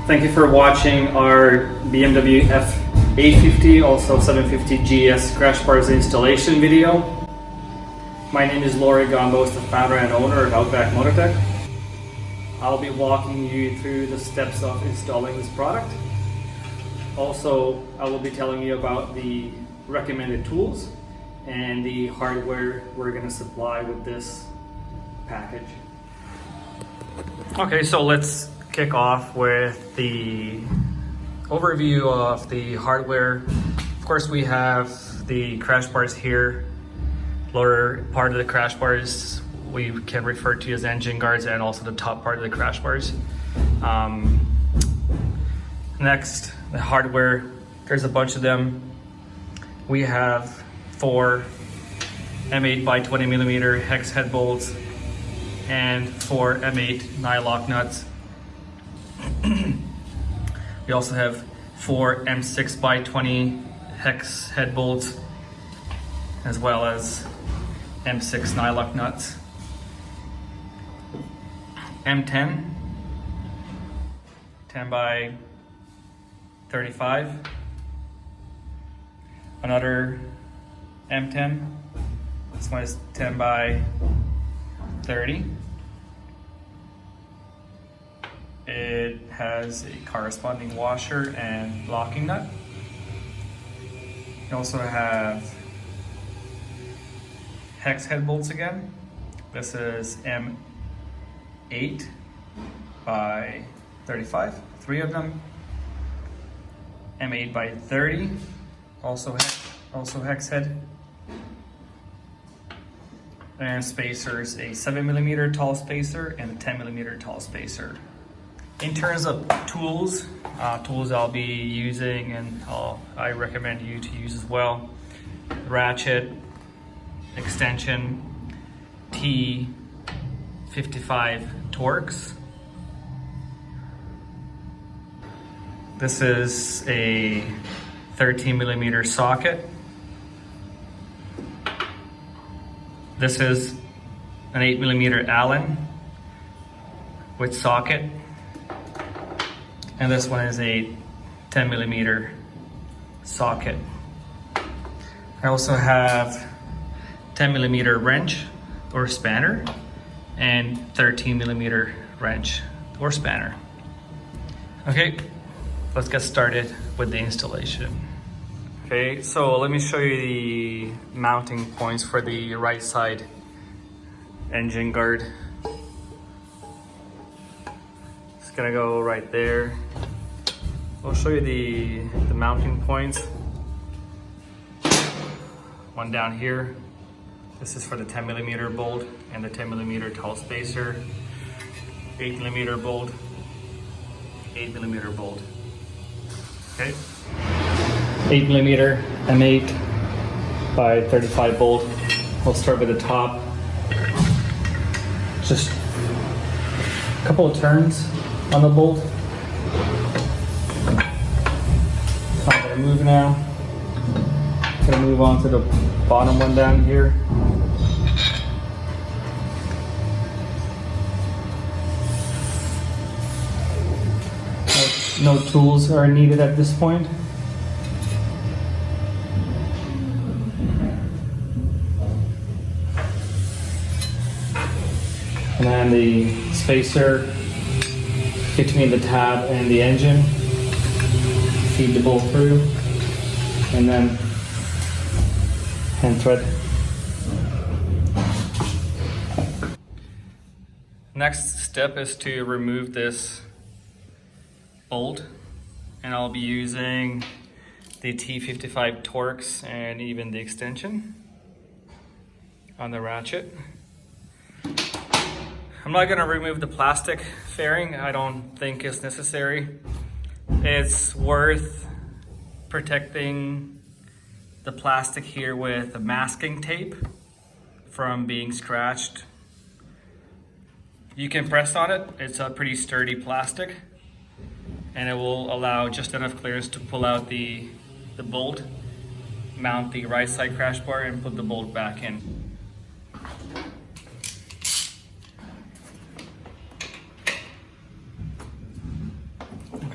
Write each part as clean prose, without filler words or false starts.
Thank you for watching our BMW F850, also 750 GS crash bars installation video. My name is Laurie Gambos, the founder and owner of Outback Motortek. I'll be walking you through the steps of installing this product. Also, I will be telling you about the recommended tools and the hardware we're going to supply with this package. Okay, so let's kick off with the overview of the hardware. Of course, we have the crash bars here. Lower part of the crash bars we can refer to as engine guards, and also the top part of the crash bars. Next, the hardware. There's a bunch of them. We have 4 M8 by 20 millimeter hex head bolts and 4 M8 nylock nuts. We also have 4 M6 by 20 hex head bolts, as well as M6 nylock nuts. M10, 10 by 35. Another M10. This one is 10 by 30. It has a corresponding washer and locking nut. You also have hex head bolts again. This is M8 by 35, 3 of them. M8 by 30, also hex head. And spacers, a 7 millimeter tall spacer and a 10 millimeter tall spacer. In terms of tools I'll be using, and I recommend you to use as well: ratchet, extension, T55 Torx. This is a 13 millimeter socket. This is an 8 millimeter Allen with socket. And this one is a 10 millimeter socket. I also have 10 millimeter wrench or spanner and 13 millimeter wrench or spanner. Okay, let's get started with the installation. Okay, so let me show you the mounting points for the right side engine guard. It's gonna go right there. I'll show you the mounting points. One down here. This is for the 10 millimeter bolt and the 10 millimeter tall spacer. 8 millimeter bolt, 8 millimeter bolt. Okay. 8 millimeter M8 by 35 bolt. We'll start with the top. Just a couple of turns on the bolt. I'm gonna move now. I'm gonna move on to the bottom one down here. No tools are needed at this point. And then the spacer between the tab and the engine. Feed the bolt through, and then hand thread. Next step is to remove this bolt, and I'll be using the T55 Torx and even the extension on the ratchet. I'm not going to remove the plastic fairing. I don't think it's necessary. It's worth protecting the plastic here with a masking tape from being scratched. You can press on it. It's a pretty sturdy plastic, and it will allow just enough clearance to pull out the bolt, mount the right side crash bar, and put the bolt back in.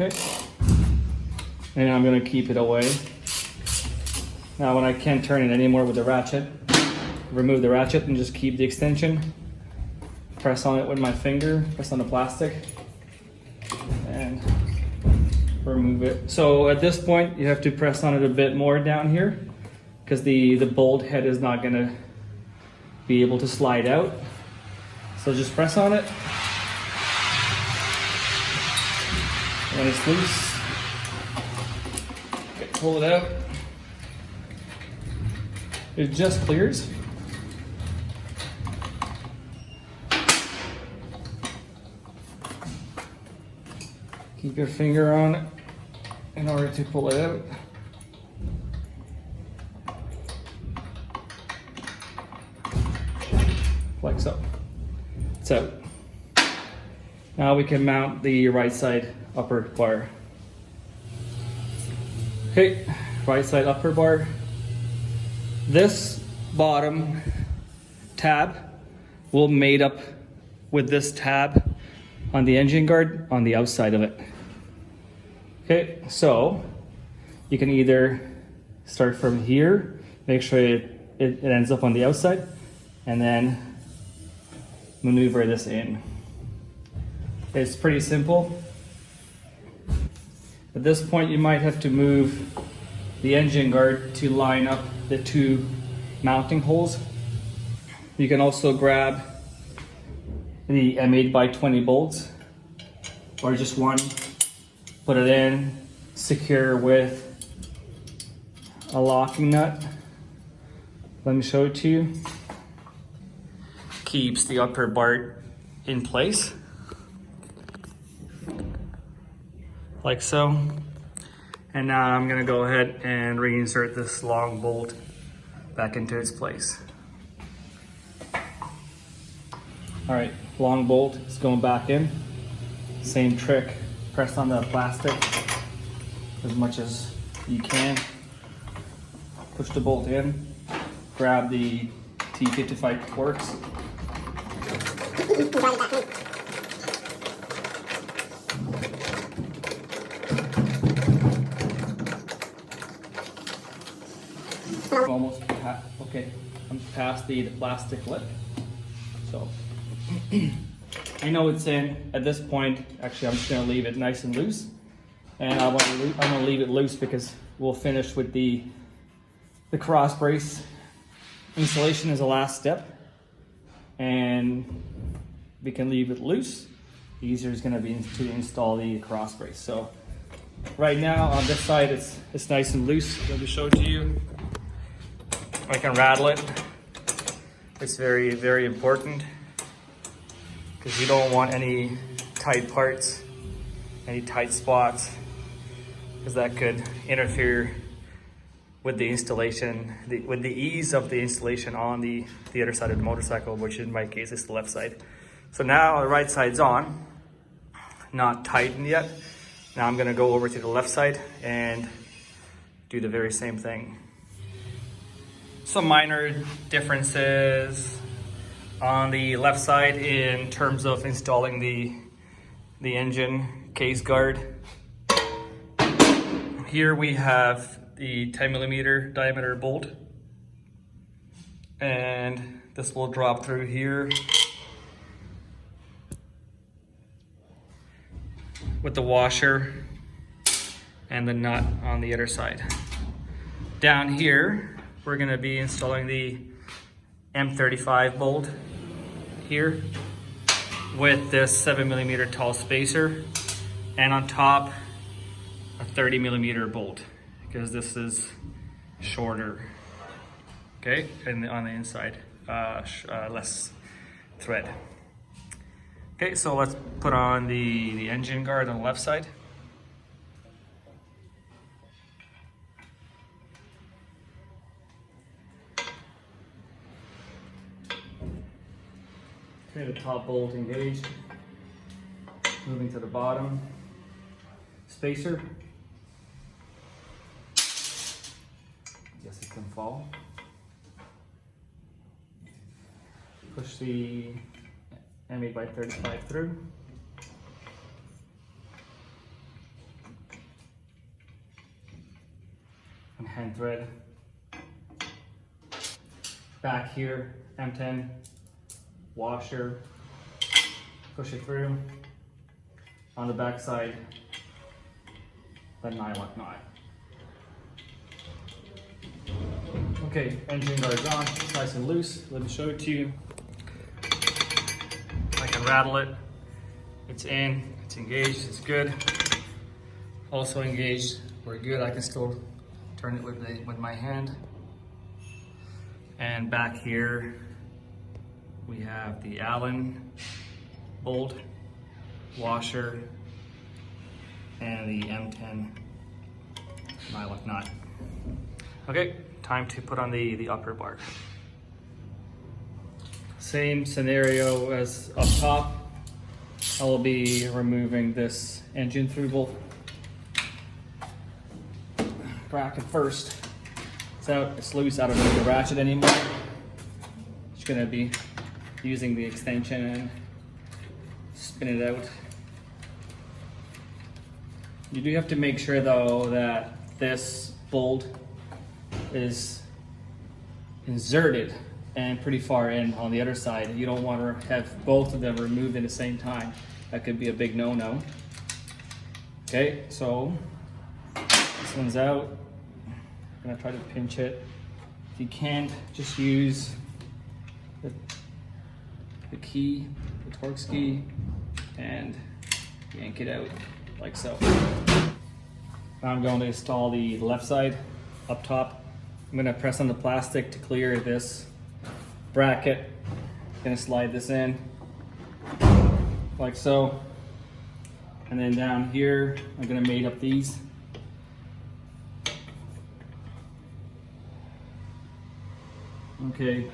Okay. And I'm going to keep it away. Now when I can't turn it anymore with the ratchet, remove the ratchet and just keep the extension. Press on it with my finger, press on the plastic, and remove it. So at this point, you have to press on it a bit more down here because the bolt head is not going to be able to slide out. So just press on it. When it's loose, okay, pull it out. It just clears. Keep your finger on it in order to pull it out. Like so. It's out. Now we can mount the right side upper bar. Okay, right side upper bar. This bottom tab will mate up with this tab on the engine guard on the outside of it. Okay, so you can either start from here, make sure it ends up on the outside, and then maneuver this in. It's pretty simple. At this point, you might have to move the engine guard to line up the two mounting holes. You can also grab the M8x20 bolts, or just one, put it in, secure with a locking nut. Let me show it to you. Keeps the upper bar in place, like so. And now I'm gonna go ahead and reinsert this long bolt back into its place. All right, long bolt is going back in. Same trick, press on the plastic as much as you can. Push the bolt in, grab the T55 works. Almost okay. I'm past the plastic lip, so I know it's in. At this point, actually, I'm just going to leave it nice and loose, and I'm going to leave it loose because we'll finish with the cross brace installation as the last step, and we can leave it loose. The easier is going to be to install the cross brace. So right now on this side, it's nice and loose. Let me show it to you. I can rattle it. It's very, very important because you don't want any tight parts, any tight spots, because that could interfere with the installation, with the ease of the installation on the other side of the motorcycle, which in my case is the left side. So now the right side's on, not tightened yet. Now I'm gonna go over to the left side and do the very same thing. Some minor differences on the left side in terms of installing the engine case guard. Here we have the 10mm diameter bolt, and this will drop through here with the washer and the nut on the other side. Down here we're going to be installing the M35 bolt here with this 7mm tall spacer, and on top a 30mm bolt because this is shorter. Okay, and on the inside less thread. Okay, so let's put on the engine guard on the left side. Okay, the top bolt engaged. Moving to the bottom. Spacer. Yes, it can fall. Push the M8x35 through. and hand thread. Back here, M10 washer, push it through. On the back side, the nylock knot. Okay, engine guard's on, it's nice and loose. Let me show it to you. I can rattle it. It's in, it's engaged, it's good. Also engaged, we're good. I can still turn it with my hand. And back here, we have the Allen bolt, washer, and the M10 nylock knot. Okay, time to put on the upper bar. Same scenario as up top. I will be removing this engine through bolt bracket first. It's out, it's loose, I don't need the ratchet anymore. Just gonna be using the extension and spin it out. You do have to make sure though that this bolt is inserted and pretty far in on the other side. You don't want to have both of them removed at the same time. That could be a big no-no. Okay, so this one's out. I'm gonna try to pinch it. If you can't, just use the key, the Torx key, and yank it out like so. Now I'm going to install the left side up top. I'm gonna press on the plastic to clear this bracket. Gonna slide this in like so. And then down here, I'm gonna mate up these. Okay,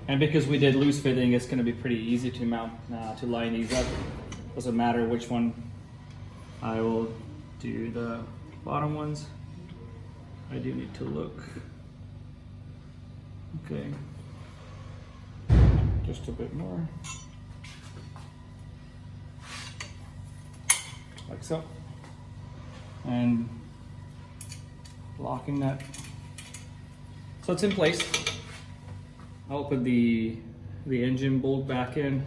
and because we did loose fitting, it's gonna be pretty easy to mount, to line these up. Doesn't matter which one. I will do the bottom ones. I do need to look. Okay, just a bit more. Like so. And locking that. So it's in place. I'll put the engine bolt back in.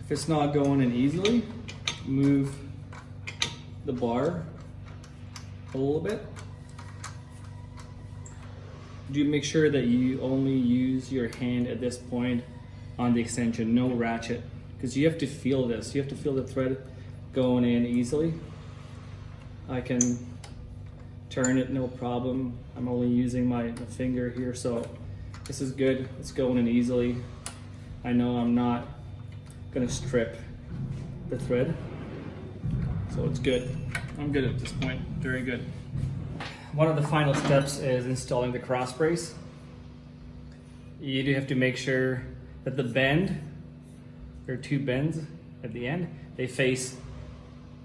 If it's not going in easily, move the bar a little bit. Do make sure that you only use your hand at this point on the extension, no ratchet, because you have to feel this. You have to feel the thread going in easily. I can turn it no problem. I'm only using my finger here, so this is good. It's going in easily. I know I'm not gonna strip the thread, so it's good. I'm good at this point, very good. One of the final steps is installing the cross brace. You do have to make sure that the bend, there are two bends at the end, they face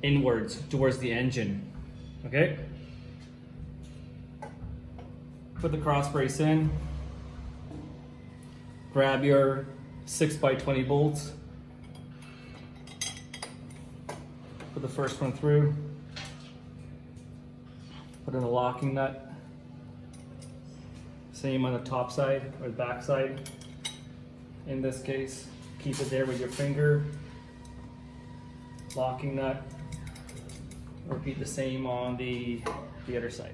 inwards towards the engine. Okay? Put the cross brace in. Grab your 6x20 bolts. Put the first one through. Put in a locking nut. Same on the top side or the back side. In this case, keep it there with your finger. Locking nut. Repeat the same on the other side.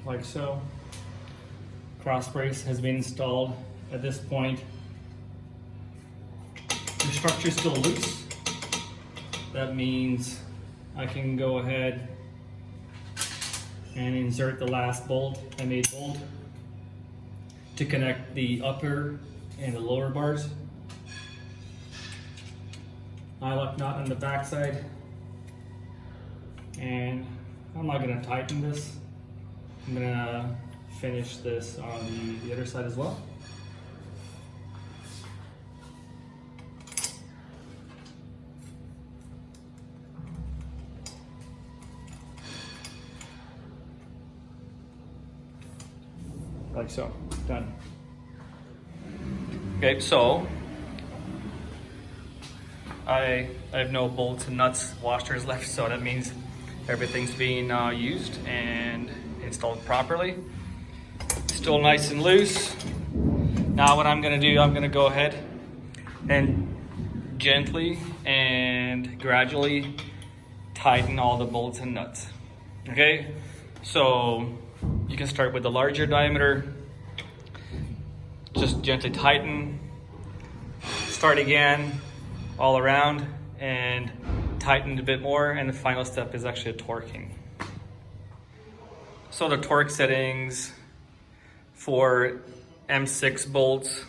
Like so. Cross brace has been installed. At this point, the structure is still loose. That means I can go ahead and insert the last bolt, M8 bolt, to connect the upper and the lower bars. Nylock knot on the back side, and I'm not going to tighten this. I'm going to finish this on the other side as well. like so. Done. Okay, so I have no bolts and nuts, washers left, so that means everything's being used and installed properly. Still nice and loose. Now what I'm gonna do, I'm gonna go ahead and gently and gradually tighten all the bolts and nuts. Okay, so you can start with the larger diameter, just gently tighten, start again all around and tighten a bit more, and the final step is actually torquing. So the torque settings for M6 bolts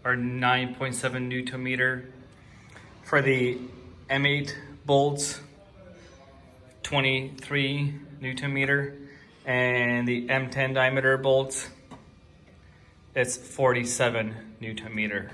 are 9.7 Newton meter. For the M8 bolts, 23 Newton meter, and the M10 diameter bolts, it's 47 Newton meter.